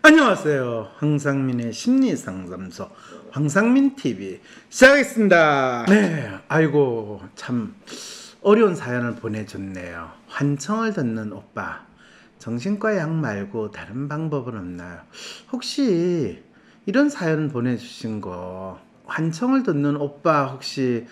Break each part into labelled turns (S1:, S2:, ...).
S1: 안녕하세요. 황상민의 심리상담소 황상민TV 시작하겠습니다. 네, 아이고 참 어려운 사연을 보내줬네요. 환청을 듣는 오빠, 정신과 약 말고 다른 방법은 없나요? 혹시 이런 사연 보내주신 거, 환청을 듣는 오빠 혹시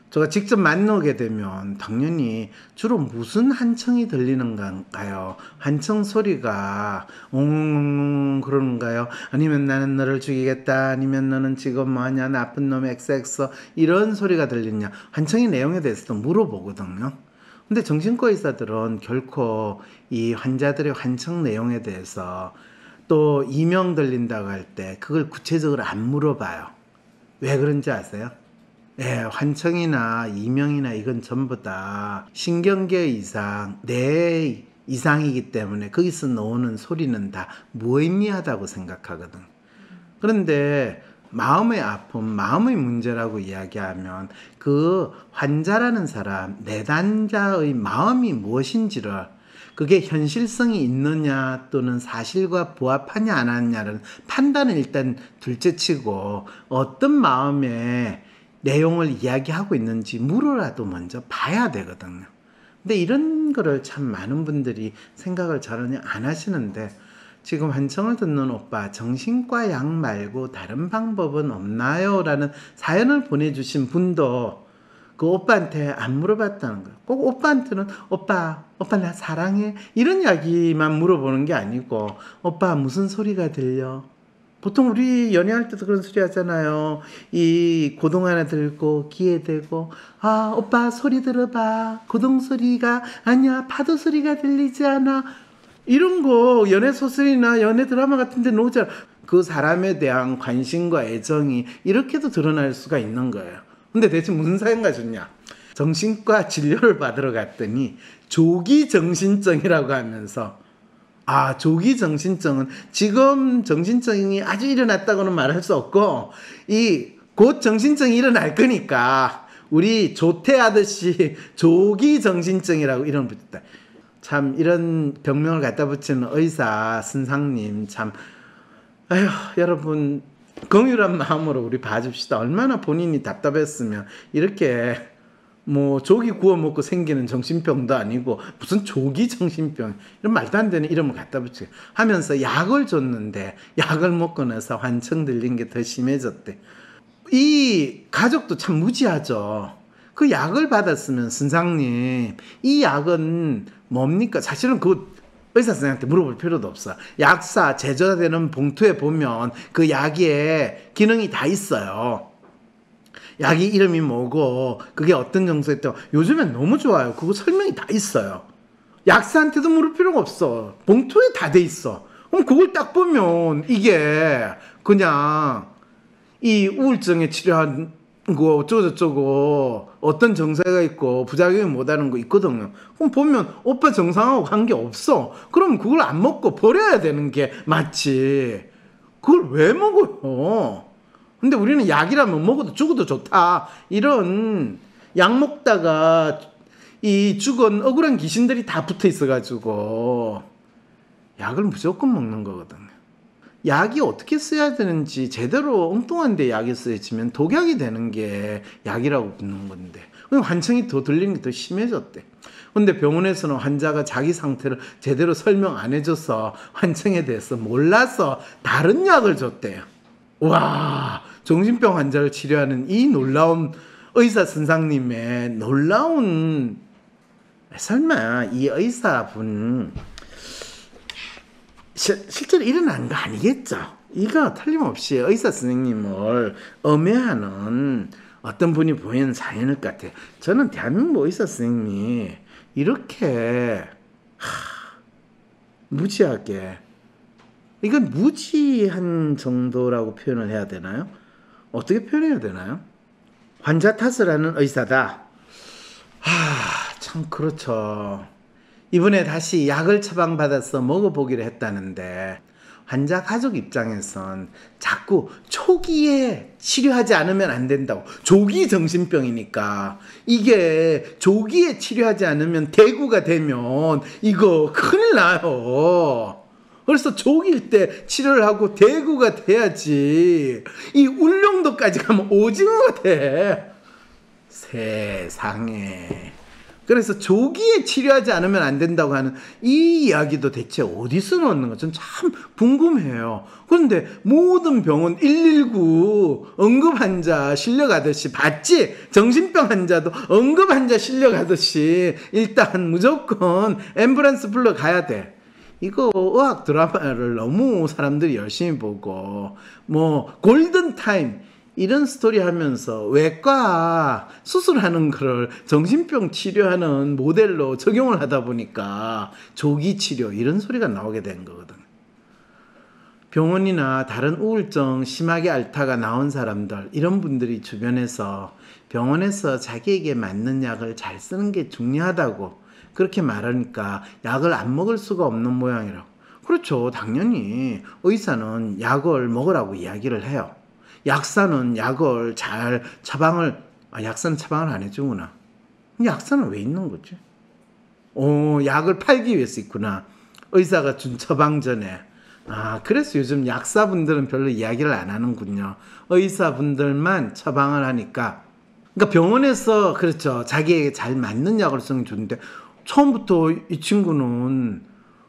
S1: 제가 직접 만나게 되면 당연히 주로 무슨 한청이 들리는 건가요? 한청 소리가 옹 그러는가요? 아니면 나는 너를 죽이겠다, 아니면 너는 지금 뭐하냐, 나쁜 놈 XX 이런 소리가 들리냐, 한청의 내용에 대해서도 물어보거든요. 근데 정신과 의사들은 결코 이 환자들의 환청 내용에 대해서 또 이명 들린다고 할 때 그걸 구체적으로 안 물어봐요. 왜 그런지 아세요? 네, 환청이나 이명이나 이건 전부 다 신경계 이상, 뇌 이상이기 때문에 거기서 나오는 소리는 다 무의미하다고 생각하거든. 그런데 마음의 아픔, 마음의 문제라고 이야기하면 그 환자라는 사람, 내단자의 마음이 무엇인지를, 그게 현실성이 있느냐 또는 사실과 부합하냐 안 하느냐는 판단을 일단 둘째치고 어떤 마음에 내용을 이야기하고 있는지 물어라도 먼저 봐야 되거든요. 근데 이런 거를 참 많은 분들이 생각을 전혀 안 하시는데, 지금 환청을 듣는 오빠, 정신과 약 말고 다른 방법은 없나요? 라는 사연을 보내주신 분도 그 오빠한테 안 물어봤다는 거예요. 꼭 오빠한테는 오빠 나 사랑해 이런 이야기만 물어보는 게 아니고, 오빠 무슨 소리가 들려? 보통 우리 연애할 때도 그런 소리 하잖아요. 이 고동 하나 들고 귀에 대고, 아 오빠 소리 들어봐, 고동 소리가 아니야 파도 소리가 들리지 않아, 이런 거 연애 소설이나 연애 드라마 같은 데 나오잖아. 그 사람에 대한 관심과 애정이 이렇게도 드러날 수가 있는 거예요. 근데 대체 무슨 사연가 좋냐, 정신과 진료를 받으러 갔더니 조기 정신증이라고 하면서, 아, 조기 정신증은 지금 정신증이 아주 일어났다고는 말할 수 없고, 곧 정신증이 일어날 거니까 우리 조퇴하듯이 조기 정신증이라고 이름 붙였다. 참 이런 병명을 갖다 붙이는 의사 선생님 참, 아휴, 여러분 긍휼한 마음으로 우리 봐줍시다. 얼마나 본인이 답답했으면 이렇게 뭐 조기 구워 먹고 생기는 정신병도 아니고 무슨 조기 정신병, 이런 말도 안 되는 이름을 갖다 붙이고 하면서 약을 줬는데, 약을 먹고 나서 환청 들린 게 더 심해졌대. 이 가족도 참 무지하죠. 그 약을 받았으면 선생님 이 약은 뭡니까? 사실은 그 의사 선생님한테 물어볼 필요도 없어. 약사 제조되는 봉투에 보면 그 약에 기능이 다 있어요. 약이 이름이 뭐고 그게 어떤 정도에 또 요즘엔 너무 좋아요. 그거 설명이 다 있어요. 약사한테도 물을 필요가 없어. 봉투에 다 돼 있어. 그럼 그걸 딱 보면 이게 그냥 이 우울증에 치료한 거 어쩌고저쩌고 어떤 정세가 있고 부작용이 못하는 거 있거든요. 그럼 보면 오빠 정상하고 관계없어. 그럼 그걸 안 먹고 버려야 되는 게 맞지. 그걸 왜 먹어요? 근데 우리는 약이라면 먹어도 죽어도 좋다, 이런, 약 먹다가 이 죽은 억울한 귀신들이 다 붙어 있어가지고 약을 무조건 먹는 거거든요. 약이 어떻게 써야 되는지 제대로 엉뚱한 데 약이 쓰여지면 독약이 되는 게 약이라고 붙는 건데, 환청이 더 들리는 게 더 심해졌대. 근데 병원에서는 환자가 자기 상태를 제대로 설명 안 해줘서 환청에 대해서 몰라서 다른 약을 줬대요. 와, 정신병 환자를 치료하는 이 놀라운 의사 선생님의 놀라운, 설마 이 의사분 실제로 일어난 거 아니겠죠? 이거 틀림없이 의사 선생님을 엄해하는 어떤 분이 보이는 사연일 것 같아요. 저는 대한민국 의사 선생님이 이렇게 무지하게, 이건 무지한 정도라고 표현을 해야 되나요? 어떻게 표현해야 되나요? 환자 탓을 하는 의사다. 참 그렇죠. 이번에 다시 약을 처방받아서 먹어보기로 했다는데, 환자 가족 입장에선 자꾸 초기에 치료하지 않으면 안 된다고. 조기 정신병이니까 이게 조기에 치료하지 않으면 대구가 되면 이거 큰일 나요. 그래서 조2일 때 치료를 하고 대구가 돼야지. 이 울릉도까지 가면 오징어가 돼. 세상에. 그래서 조기에 치료하지 않으면 안 된다고 하는 이 이야기도 대체 어디서 넣는 거 전 참 궁금해요. 그런데 모든 병원 119 응급환자 실려가듯이 봤지? 정신병 환자도 응급환자 실려가듯이 일단 무조건 앰뷸런스 불러가야 돼. 이거 의학 드라마를 너무 사람들이 열심히 보고 뭐 골든타임 이런 스토리 하면서 외과 수술하는 거를 정신병 치료하는 모델로 적용을 하다 보니까 조기 치료 이런 소리가 나오게 된 거거든. 병원이나 다른 우울증 심하게 앓다가 나온 사람들 이런 분들이 주변에서 병원에서 자기에게 맞는 약을 잘 쓰는 게 중요하다고 그렇게 말하니까 약을 안 먹을 수가 없는 모양이라고. 그렇죠. 당연히 의사는 약을 먹으라고 이야기를 해요. 약사는 약을 잘 처방을 약사는 처방을 안 해주구나. 약사는 왜 있는 거지? 약을 팔기 위해서 있구나. 의사가 준 처방 전에. 그래서 요즘 약사분들은 별로 이야기를 안 하는군요. 의사분들만 처방을 하니까. 그러니까 병원에서 그렇죠. 자기에게 잘 맞는 약을 쓰는 게 좋은데 처음부터 이 친구는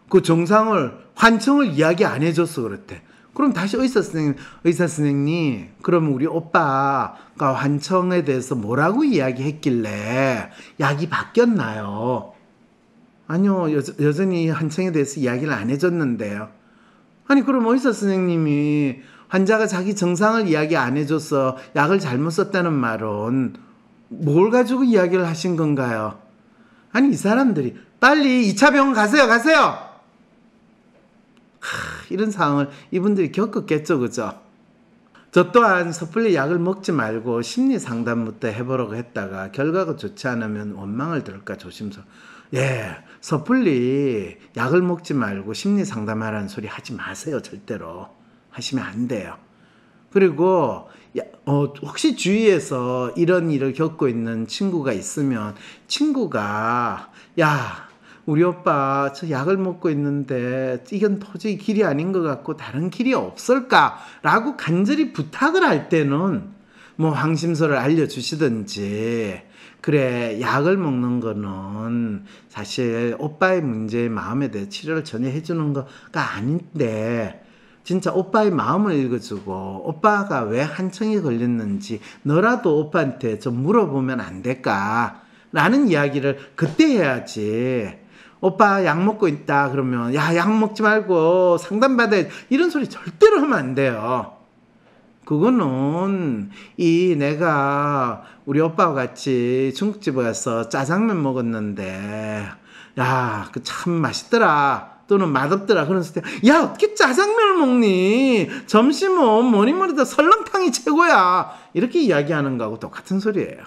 S1: 그 정상을 환청을 이야기 안 해줘서 그렇대. 그럼 다시 의사 선생님, 그럼 우리 오빠가 환청에 대해서 뭐라고 이야기했길래 약이 바뀌었나요? 아니요, 여전히 환청에 대해서 이야기를 안 해줬는데요. 아니, 그럼 의사 선생님이 환자가 자기 정상을 이야기 안 해줘서 약을 잘못 썼다는 말은 뭘 가지고 이야기를 하신 건가요? 아니, 이 사람들이 빨리 2차 병원 가세요! 이런 상황을 이분들이 겪었겠죠, 그죠? 저 또한 섣불리 약을 먹지 말고 심리 상담부터 해보려고 했다가 결과가 좋지 않으면 원망을 들을까 조심스러워. 섣불리 약을 먹지 말고 심리 상담하라는 소리 하지 마세요. 절대로 하시면 안 돼요. 그리고 혹시 주위에서 이런 일을 겪고 있는 친구가 있으면 친구가 우리 오빠 저 약을 먹고 있는데 이건 도저히 길이 아닌 것 같고 다른 길이 없을까라고 간절히 부탁을 할 때는 뭐 황심서를 알려주시든지 그래 약을 먹는 거는 사실 오빠의 문제의 마음에 대해 치료를 전혀 해주는 거가 아닌데 진짜 오빠의 마음을 읽어주고 오빠가 왜 한청이 걸렸는지 너라도 오빠한테 좀 물어보면 안 될까 라는 이야기를 그때 해야지. 오빠 약 먹고 있다 그러면 약 먹지 말고 상담받아야 이런 소리 절대로 하면 안 돼요. 그거는 내가 우리 오빠와 같이 중국집에 가서 짜장면 먹었는데 그 참 맛있더라 또는 맛없더라 그랬을 때 어떻게 짜장면을 먹니? 점심은 뭐니뭐니도 설렁탕이 최고야 이렇게 이야기하는 거하고 똑같은 소리예요.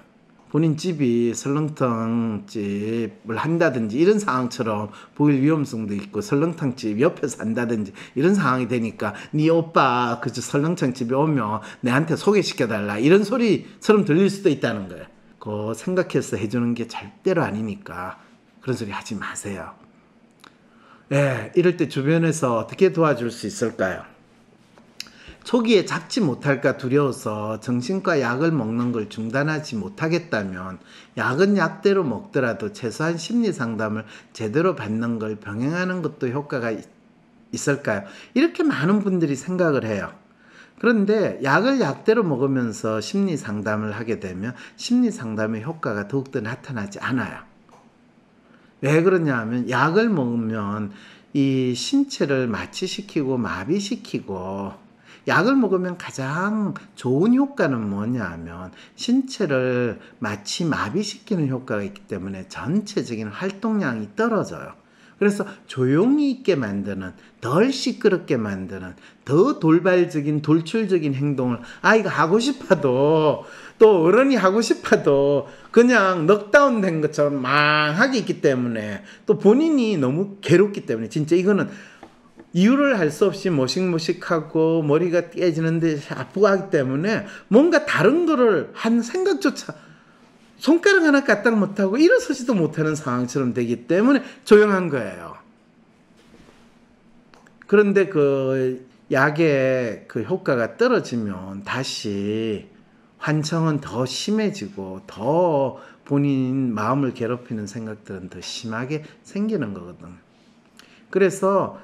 S1: 본인 집이 설렁탕집을 한다든지 이런 상황처럼 보일 위험성도 있고 설렁탕집 옆에서 한다든지 이런 상황이 되니까 네 오빠 그저 설렁탕집에 오면 내한테 소개시켜달라 이런 소리처럼 들릴 수도 있다는 거예요. 그거 생각해서 해주는 게 절대로 아니니까 그런 소리 하지 마세요. 이럴 때 주변에서 어떻게 도와줄 수 있을까요? 초기에 잡지 못할까 두려워서 정신과 약을 먹는 걸 중단하지 못하겠다면 약은 약대로 먹더라도 최소한 심리 상담을 제대로 받는 걸 병행하는 것도 효과가 있을까요? 이렇게 많은 분들이 생각을 해요. 그런데 약을 약대로 먹으면서 심리 상담을 하게 되면 심리 상담의 효과가 더욱더 나타나지 않아요. 왜 그러냐 하면 약을 먹으면 이 신체를 마취시키고 마비시키고 약을 먹으면 가장 좋은 효과는 뭐냐 하면 신체를 마치 마비시키는 효과가 있기 때문에 전체적인 활동량이 떨어져요. 그래서 조용히 있게 만드는, 덜 시끄럽게 만드는, 더 돌발적인 돌출적인 행동을 아이가 하고 싶어도 또 어른이 하고 싶어도 그냥 넉다운 된 것처럼 망하게 있기 때문에 또 본인이 너무 괴롭기 때문에 진짜 이거는 이유를 알 수 없이 모식모식하고 머리가 떼지는 듯이 아프고 하기 때문에 뭔가 다른 거를 한 생각조차 손가락 하나 까딱 못하고 일어서지도 못하는 상황처럼 되기 때문에 조용한 거예요. 그런데 그 약의 그 효과가 떨어지면 다시 환청은 더 심해지고 더 본인 마음을 괴롭히는 생각들은 더 심하게 생기는 거거든. 그래서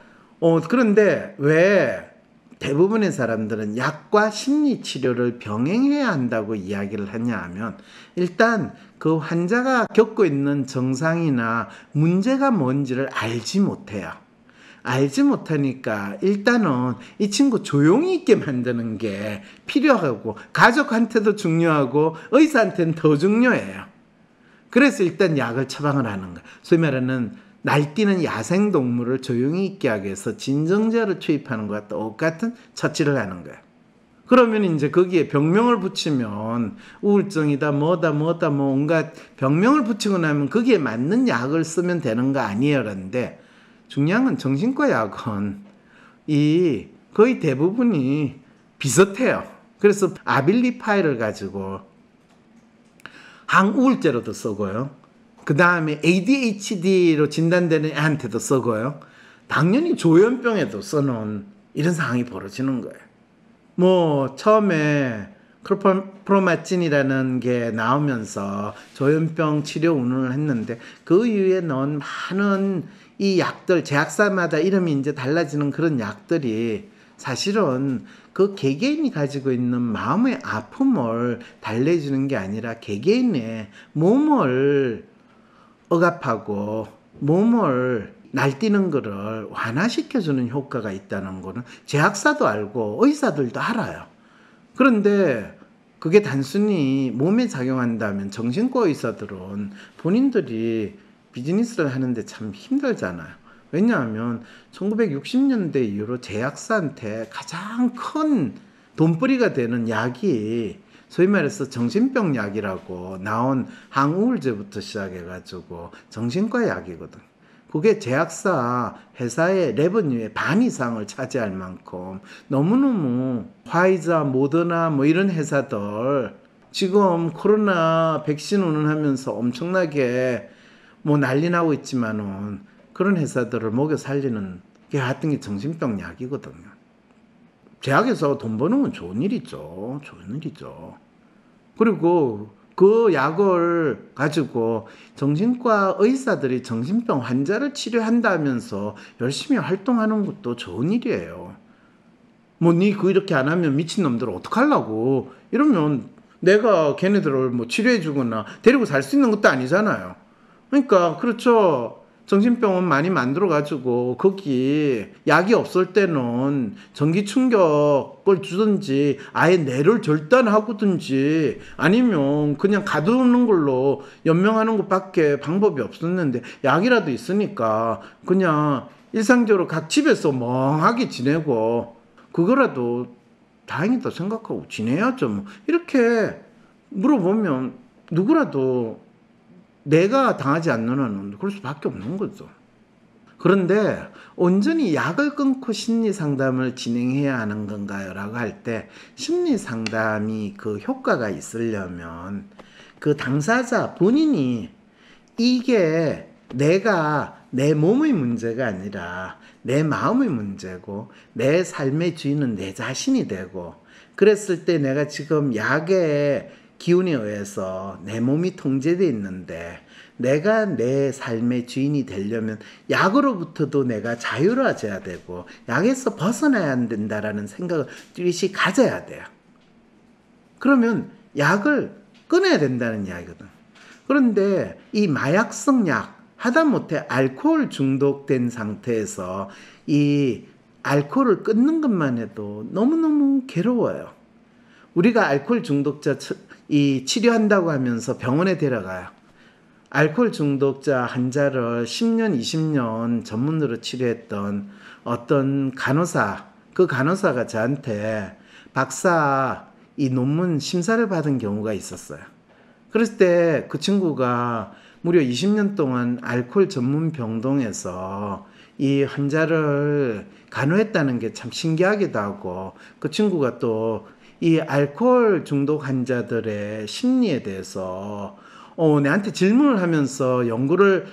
S1: 그런데 왜 대부분의 사람들은 약과 심리 치료를 병행해야 한다고 이야기를 하냐 하면, 일단 그 환자가 겪고 있는 정상이나 문제가 뭔지를 알지 못해요. 알지 못하니까 일단은 이 친구 조용히 있게 만드는 게 필요하고, 가족한테도 중요하고 의사한테는 더 중요해요. 그래서 일단 약을 처방을 하는 거예요. 소위 말하는 날뛰는 야생동물을 조용히 있게 하기 위해서 진정제를 투입하는 것과 똑같은 처치를 하는 거예요. 그러면 이제 거기에 병명을 붙이면 우울증이다 뭐다 뭐 온갖 병명을 붙이고 나면 거기에 맞는 약을 쓰면 되는 거 아니에요. 그런데 중요한 건 정신과 약은 거의 대부분이 비슷해요. 그래서 아빌리파이를 가지고 항우울제로도 쓰고요. 그 다음에 ADHD로 진단되는 애한테도 쓰고요. 당연히 조현병에도 써놓은 이런 상황이 벌어지는 거예요. 뭐 처음에 크로프로마진이라는 게 나오면서 조현병 치료 운운을 했는데, 그 이후에 넣은 많은 이 약들, 제약사마다 이름이 이제 달라지는 그런 약들이 사실은 그 개개인이 가지고 있는 마음의 아픔을 달래주는 게 아니라 개개인의 몸을 억압하고 몸을 날뛰는 거를 완화시켜주는 효과가 있다는 거는 제약사도 알고 의사들도 알아요. 그런데 그게 단순히 몸에 작용한다면 정신과 의사들은 본인들이 비즈니스를 하는데 참 힘들잖아요. 왜냐하면 1960년대 이후로 제약사한테 가장 큰 돈벌이가 되는 약이 소위 말해서 정신병 약이라고 나온 항우울제부터 시작해가지고 정신과 약이거든. 그게 제약사 회사의 레버뉴의 반 이상을 차지할 만큼 너무너무 화이자, 모더나 뭐 이런 회사들 지금 코로나 백신 운운하면서 엄청나게 뭐 난리 나고 있지만은 그런 회사들을 먹여 살리는 게 하여튼 게 정신병 약이거든요. 제약에서 돈 버는 건 좋은 일이죠. 좋은 일이죠. 그리고 그 약을 가지고 정신과 의사들이 정신병 환자를 치료한다면서 열심히 활동하는 것도 좋은 일이에요. 뭐 니 그거 이렇게 안 하면 미친놈들 어떡하려고, 이러면 내가 걔네들을 뭐 치료해 주거나 데리고 살 수 있는 것도 아니잖아요. 그러니까 그렇죠. 정신병원 많이 만들어가지고 거기 약이 없을 때는 전기 충격을 주든지 아예 뇌를 절단하고든지 아니면 그냥 가두는 걸로 연명하는 것밖에 방법이 없었는데, 약이라도 있으니까 그냥 일상적으로 각 집에서 멍하게 지내고 그거라도 다행이다 생각하고 지내야죠. 뭐 이렇게 물어보면 누구라도 내가 당하지 않는 한은 그럴 수밖에 없는 거죠. 그런데 온전히 약을 끊고 심리 상담을 진행해야 하는 건가요? 라고 할 때, 심리 상담이 그 효과가 있으려면 그 당사자 본인이 이게 내가 내 몸의 문제가 아니라 내 마음의 문제고 내 삶의 주인은 내 자신이 되고, 그랬을 때 내가 지금 약의 기운에 의해서 내 몸이 통제되어 있는데 내가 내 삶의 주인이 되려면 약으로부터도 내가 자유로워져야 되고 약에서 벗어나야 된다라는 생각을 뚜렷이 가져야 돼요. 그러면 약을 끊어야 된다는 이야기거든. 그런데 이 마약성 약, 하다못해 알코올 중독된 상태에서 이 알코올을 끊는 것만 해도 너무너무 괴로워요. 우리가 알코올 중독자 치료한다고 하면서 병원에 데려가요. 알코올 중독자 환자를 10년, 20년 전문으로 치료했던 어떤 간호사, 그 간호사가 저한테 박사 이 논문 심사를 받은 경우가 있었어요. 그랬을 때 그 친구가 무려 20년 동안 알코올 전문 병동에서 이 환자를 간호했다는 게 참 신기하기도 하고, 그 친구가 또 이 알코올 중독 환자들의 심리에 대해서 내한테 질문을 하면서 연구를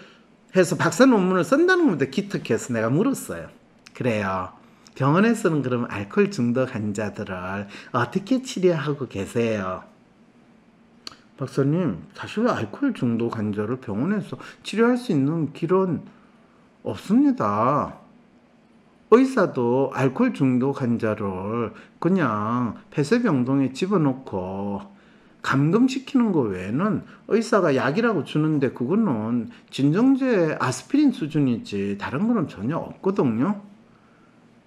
S1: 해서 박사 논문을 쓴다는 것부터 기특해서 내가 물었어요. 그래요. 병원에서는 그럼 알코올 중독 환자들을 어떻게 치료하고 계세요? 박사님, 사실 알코올 중독 환자를 병원에서 치료할 수 있는 길은 없습니다. 의사도 알코올 중독 환자를 그냥 폐쇄병동에 집어넣고 감금시키는 거 외에는 의사가 약이라고 주는데 그거는 진정제 아스피린 수준이지 다른 거는 전혀 없거든요.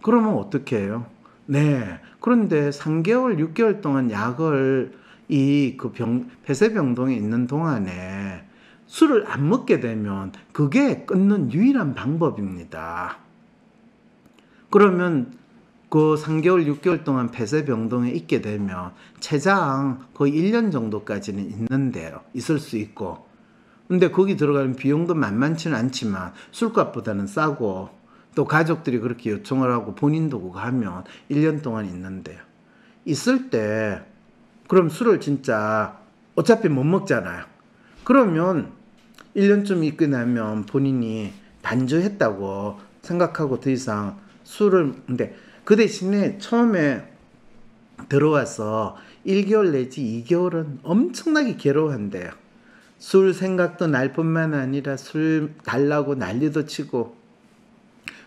S1: 그러면 어떻게 해요? 네. 그런데 3개월, 6개월 동안 약을 폐쇄병동에 있는 동안에 술을 안 먹게 되면 그게 끊는 유일한 방법입니다. 그러면 그 3개월, 6개월 동안 폐쇄병동에 있게 되면 최장 거의 1년 정도까지는 있을 수 있고, 근데 거기 들어가는 비용도 만만치는 않지만 술값보다는 싸고, 또 가족들이 그렇게 요청을 하고 본인도 그거 하면 1년 동안 있는데요. 있을 때 그럼 술을 진짜 어차피 못 먹잖아요. 그러면 1년쯤 있고 나면 본인이 단주했다고 생각하고 더 이상 근데 그 대신에 처음에 들어와서 1개월 내지 2개월은 엄청나게 괴로워한대요. 술 생각도 날 뿐만 아니라 술 달라고 난리도 치고,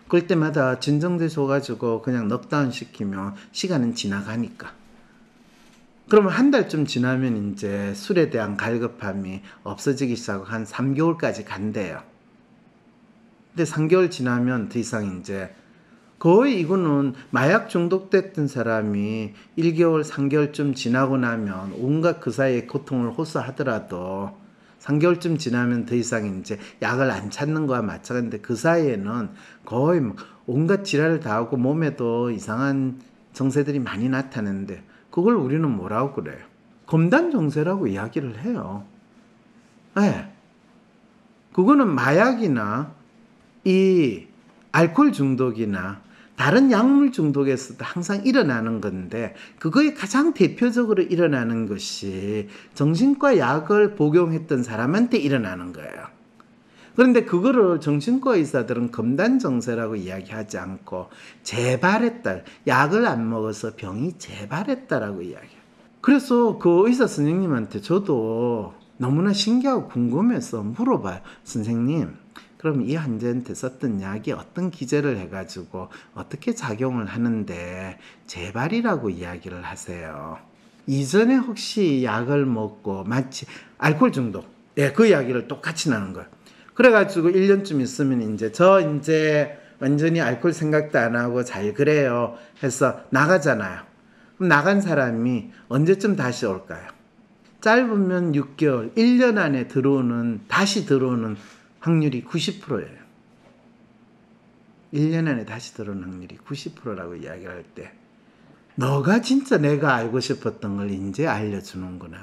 S1: 그럴 때마다 진정제 줘가지고 그냥 넉다운 시키면 시간은 지나가니까. 그러면 한 달쯤 지나면 이제 술에 대한 갈급함이 없어지기 시작하고 한 3개월까지 간대요. 근데 3개월 지나면 더 이상 이제 거의 이거는 마약 중독됐던 사람이 1개월, 3개월쯤 지나고 나면 온갖 그 사이에 고통을 호소하더라도 3개월쯤 지나면 더 이상 이제 약을 안 찾는 거와 마찬가지인데, 그 사이에는 거의 온갖 지랄을 다 하고 몸에도 이상한 정세들이 많이 나타나는데, 그걸 우리는 뭐라고 그래요? 검단 정세라고 이야기를 해요. 네. 그거는 마약이나 이 알코올 중독이나 다른 약물 중독에서도 항상 일어나는 건데, 그거에 가장 대표적으로 일어나는 것이 정신과 약을 복용했던 사람한테 일어나는 거예요. 그런데 그거를 정신과 의사들은 검단정세라고 이야기하지 않고 재발했다, 약을 안 먹어서 병이 재발했다라고 이야기해요. 그래서 그 의사 선생님한테 저도 너무나 신기하고 궁금해서 물어봐요. 선생님, 그럼 이 환자한테 썼던 약이 어떤 기제를 해가지고 어떻게 작용을 하는데 재발이라고 이야기를 하세요? 이전에 혹시 약을 먹고 마치 알코올 중독, 그 이야기를 똑같이 나눈 거예요. 그래가지고 1년쯤 있으면 이제 완전히 알코올 생각도 안 하고 잘 그래요 해서 나가잖아요. 그럼 나간 사람이 언제쯤 다시 올까요? 짧으면 6개월, 1년 안에 다시 들어오는 확률이 90%예요. 1년 안에 다시 들어오는 확률이 90%라고 이야기를 할 때, 너가 진짜 내가 알고 싶었던 걸 이제 알려주는구나.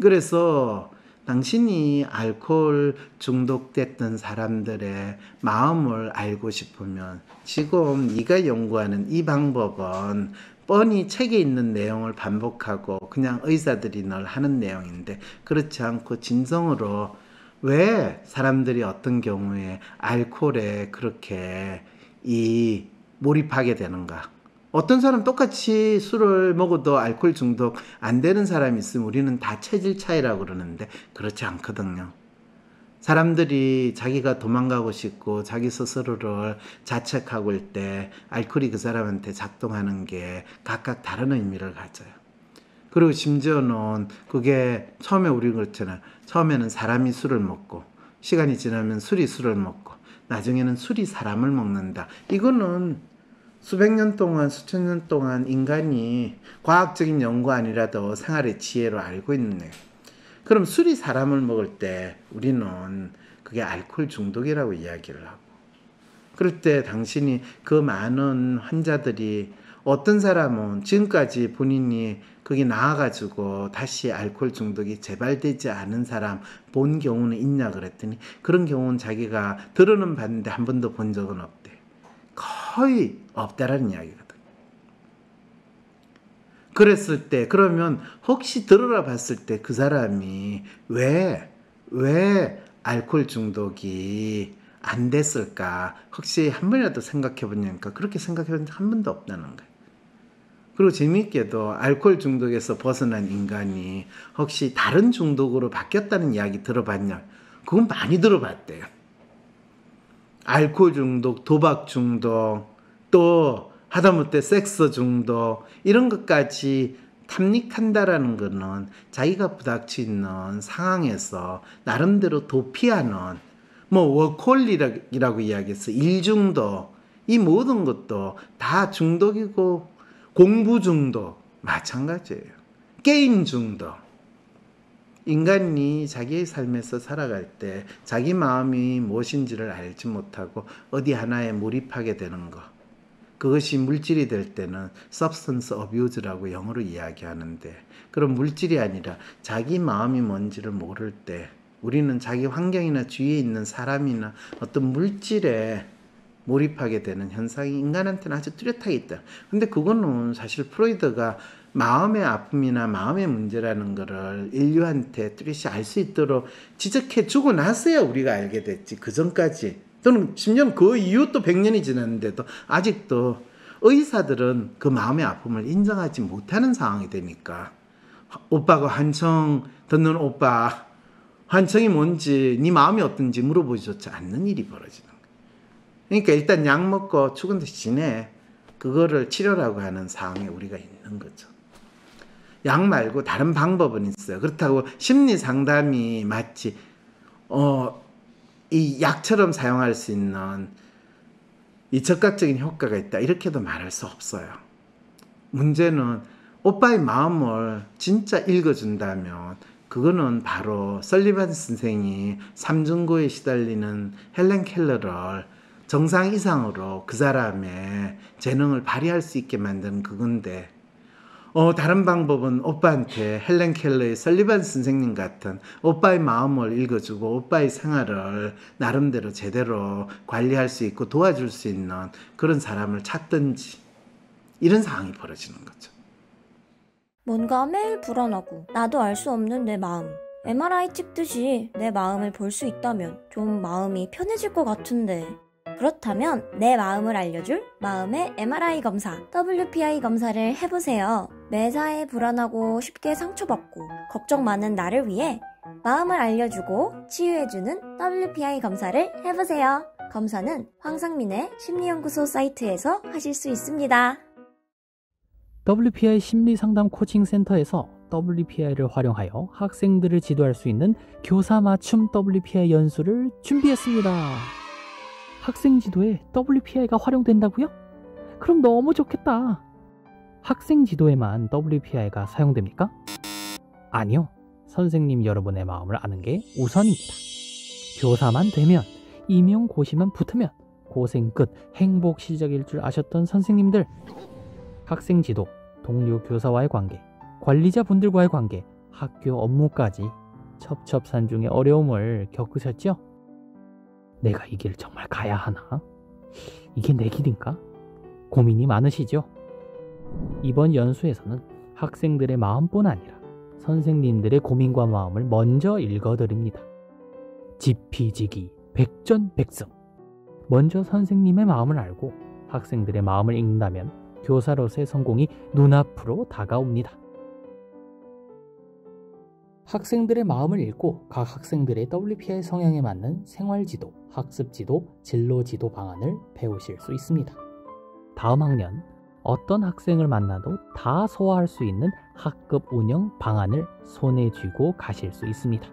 S1: 그래서 당신이 알코올 중독됐던 사람들의 마음을 알고 싶으면 지금 네가 연구하는 이 방법은 뻔히 책에 있는 내용을 반복하고 그냥 의사들이 늘 하는 내용인데, 그렇지 않고 진정으로 왜 사람들이 어떤 경우에 알코올에 그렇게 몰입하게 되는가. 어떤 사람 똑같이 술을 먹어도 알코올 중독 안 되는 사람이 있으면 우리는 다 체질 차이라고 그러는데, 그렇지 않거든요. 사람들이 자기가 도망가고 싶고 자기 스스로를 자책하고 일 때 알코올이 그 사람한테 작동하는 게 각각 다른 의미를 가져요. 그리고 심지어는 그게 처음에 우리 그렇잖아요. 처음에는 사람이 술을 먹고 시간이 지나면 술이 술을 먹고 나중에는 술이 사람을 먹는다. 이거는 수백 년 동안, 수천 년 동안 인간이 과학적인 연구 아니라도 생활의 지혜로 알고 있네. 그럼 술이 사람을 먹을 때 우리는 그게 알코올 중독이라고 이야기를 하고, 그럴 때 당신이 그 많은 환자들이 어떤 사람은 지금까지 본인이 거기 나와가지고 다시 알코올 중독이 재발되지 않은 사람 본 경우는 있냐 그랬더니, 그런 경우는 자기가 들어는 봤는데 한 번도 본 적은 없대. 거의 없다라는 이야기거든. 그랬을 때, 그러면 혹시 들어라 봤을 때 그 사람이 왜 알코올 중독이 안 됐을까? 혹시 한 번이라도 생각해 보니까 그렇게 생각해 본 적 한 번도 없다는 거예요. 그리고 재미있게도 알코올 중독에서 벗어난 인간이 혹시 다른 중독으로 바뀌었다는 이야기 들어봤냐? 그건 많이 들어봤대요. 알코올 중독, 도박 중독, 또 하다못해 섹스 중독 이런 것까지 탐닉한다라는 것은 자기가 부닥치는 상황에서 나름대로 도피하는 뭐 워콜릭이라고 이야기해서 일중독 이 모든 것도 다 중독이고 공부 중독 마찬가지예요. 게임 중독 인간이 자기의 삶에서 살아갈 때 자기 마음이 무엇인지를 알지 못하고 어디 하나에 몰입하게 되는 것 그것이 물질이 될 때는 substance abuse라고 영어로 이야기하는데 그런 물질이 아니라 자기 마음이 뭔지를 모를 때 우리는 자기 환경이나 주위에 있는 사람이나 어떤 물질에 몰입하게 되는 현상이 인간한테는 아주 뚜렷하게 있다. 근데 그거는 사실 프로이드가 마음의 아픔이나 마음의 문제라는 거를 인류한테 뚜렷이 알 수 있도록 지적해 주고 나서야 우리가 알게 됐지. 그 전까지 또는 심지어 그 이후 또 100년이 지났는데도 아직도 의사들은 그 마음의 아픔을 인정하지 못하는 상황이 되니까 오빠가 환청 듣는 오빠 환청이 뭔지 네 마음이 어떤지 물어보지조차 않는 일이 벌어지는 거예요. 그러니까 일단 약 먹고 죽은 듯이 지내 그거를 치료라고 하는 상황에 우리가 있는 거죠. 약 말고 다른 방법은 있어요. 그렇다고 심리 상담이 마치 이 약처럼 사용할 수 있는 이 즉각적인 효과가 있다 이렇게도 말할 수 없어요. 문제는 오빠의 마음을 진짜 읽어준다면 그거는 바로 설리반 선생이 삼중고에 시달리는 헬렌 켈러를 정상 이상으로 그 사람의 재능을 발휘할 수 있게 만드는 그건데 다른 방법은 오빠한테 헬렌 켈러의 설리반 선생님 같은 오빠의 마음을 읽어주고 오빠의 생활을 나름대로 제대로 관리할 수 있고 도와줄 수 있는 그런 사람을 찾든지 이런 상황이 벌어지는 거죠.
S2: 뭔가 매일 불안하고 나도 알 수 없는 내 마음. MRI 찍듯이 내 마음을 볼 수 있다면 좀 마음이 편해질 것 같은데. 그렇다면 내 마음을 알려줄 마음의 MRI 검사, WPI 검사를 해보세요. 매사에 불안하고 쉽게 상처받고 걱정 많은 나를 위해 마음을 알려주고 치유해주는 WPI 검사를 해보세요. 검사는 황상민의 심리연구소 사이트에서 하실 수 있습니다.
S3: WPI 심리상담 코칭센터에서 WPI를 활용하여 학생들을 지도할 수 있는 교사 맞춤 WPI 연수를 준비했습니다. 학생 지도에 WPI가 활용된다고요? 그럼 너무 좋겠다. 학생 지도에만 WPI가 사용됩니까? 아니요. 선생님 여러분의 마음을 아는 게 우선입니다. 교사만 되면, 임용고시만 붙으면 고생 끝 행복 시작일 줄 아셨던 선생님들, 학생 지도, 동료 교사와의 관계, 관리자분들과의 관계, 학교 업무까지 첩첩산중의 어려움을 겪으셨죠? 내가 이 길 정말 가야 하나? 이게 내 길인가? 고민이 많으시죠? 이번 연수에서는 학생들의 마음뿐 아니라 선생님들의 고민과 마음을 먼저 읽어드립니다. 지피지기, 백전백승. 먼저 선생님의 마음을 알고 학생들의 마음을 읽는다면 교사로서의 성공이 눈앞으로 다가옵니다. 학생들의 마음을 읽고 각 학생들의 WPI 성향에 맞는 생활지도, 학습지도, 진로지도 방안을 배우실 수 있습니다. 다음 학년 어떤 학생을 만나도 다 소화할 수 있는 학급 운영 방안을 손에 쥐고 가실 수 있습니다.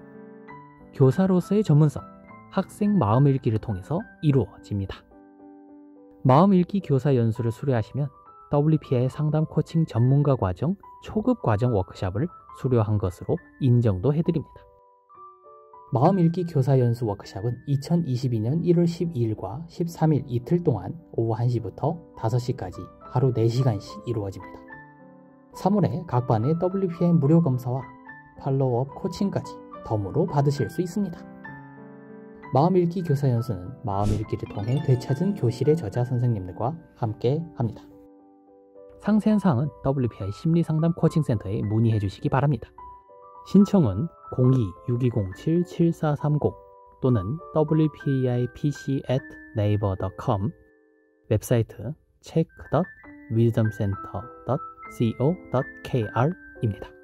S3: 교사로서의 전문성, 학생 마음 읽기를 통해서 이루어집니다. 마음 읽기 교사 연수를 수료하시면 WPI 상담 코칭 전문가 과정 초급 과정 워크숍을 수료한 것으로 인정도 해드립니다. 마음 읽기 교사 연수 워크숍은 2022년 1월 12일과 13일 이틀 동안 오후 1시부터 5시까지 하루 4시간씩 이루어집니다. 3월에 각 반의 WPI 무료 검사와 팔로우업 코칭까지 덤으로 받으실 수 있습니다. 마음 읽기 교사 연수는 마음 읽기를 통해 되찾은 교실의 저자 선생님들과 함께 합니다. 상세한 사항은 WPI 심리상담 코칭센터에 문의해 주시기 바랍니다. 신청은 02-6207-7430 또는 wpipc@naver.com, 웹사이트 check.wisdomcenter.co.kr입니다.